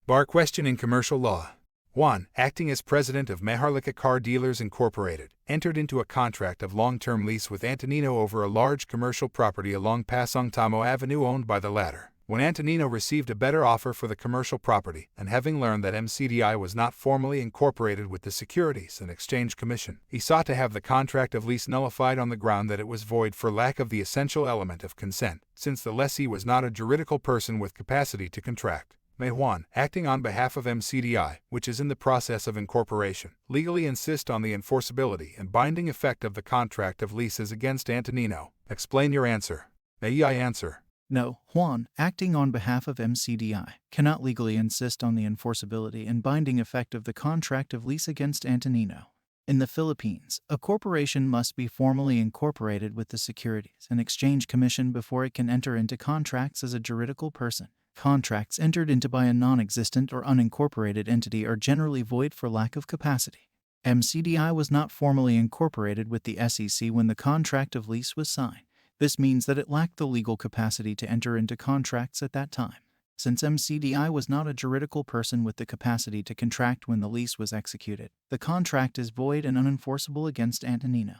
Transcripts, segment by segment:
Bar question in commercial law. 1. Acting as president of Maharlika Car Dealers Incorporated, entered into a contract of long-term lease with Antonino over a large commercial property along Pasong Tamo Avenue owned by the latter. When Antonino received a better offer for the commercial property, and having learned that MCDI was not formally incorporated with the Securities and Exchange Commission, he sought to have the contract of lease nullified on the ground that it was void for lack of the essential element of consent, since the lessee was not a juridical person with capacity to contract. May 1, acting on behalf of MCDI, which is in the process of incorporation, legally insist on the enforceability and binding effect of the contract of leases against Antonino. Explain your answer. May I answer? No, Juan, acting on behalf of MCDI, cannot legally insist on the enforceability and binding effect of the contract of lease against Antonino. In the Philippines, a corporation must be formally incorporated with the Securities and Exchange Commission before it can enter into contracts as a juridical person. Contracts entered into by a non-existent or unincorporated entity are generally void for lack of capacity. MCDI was not formally incorporated with the SEC when the contract of lease was signed. This means that it lacked the legal capacity to enter into contracts at that time. Since MCDI was not a juridical person with the capacity to contract when the lease was executed, the contract is void and unenforceable against Antonino.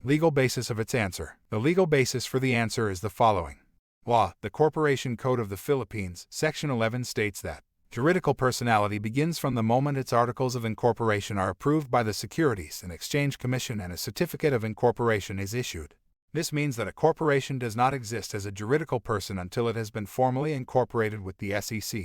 Legal basis of its answer. The legal basis for the answer is the following. Law. The Corporation Code of the Philippines, Section 11 states that juridical personality begins from the moment its articles of incorporation are approved by the Securities and Exchange Commission and a certificate of incorporation is issued. This means that a corporation does not exist as a juridical person until it has been formally incorporated with the SEC.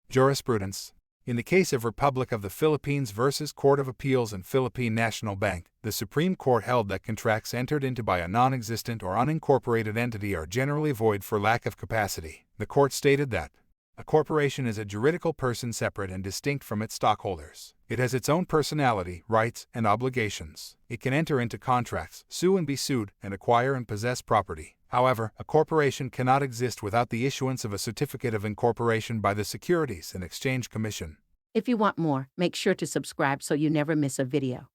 Jurisprudence. In the case of Republic of the Philippines versus Court of Appeals and Philippine National Bank, the Supreme Court held that contracts entered into by a non-existent or unincorporated entity are generally void for lack of capacity. The court stated that a corporation is a juridical person separate and distinct from its stockholders. It has its own personality, rights, and obligations. It can enter into contracts, sue and be sued, and acquire and possess property. However, a corporation cannot exist without the issuance of a certificate of incorporation by the Securities and Exchange Commission. If you want more, make sure to subscribe so you never miss a video.